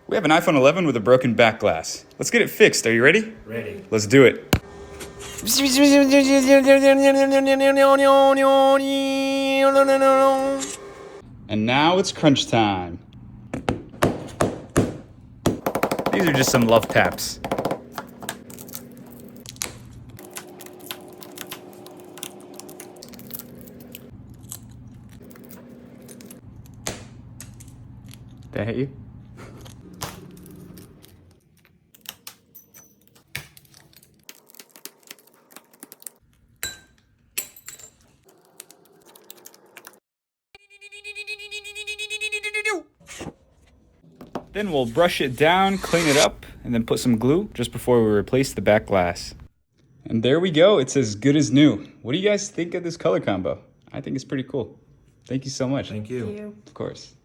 We have an iPhone 11 with a broken back glass. Let's get it fixed. Are you ready? Ready. Let's do it. And now it's crunch time. These are just some love taps. Did I hit you? Then we'll brush it down, clean it up, and then put some glue just before we replace the back glass. And there we go, it's as good as new. What do you guys think of this color combo? I think it's pretty cool. Thank you so much. Thank you. Of course.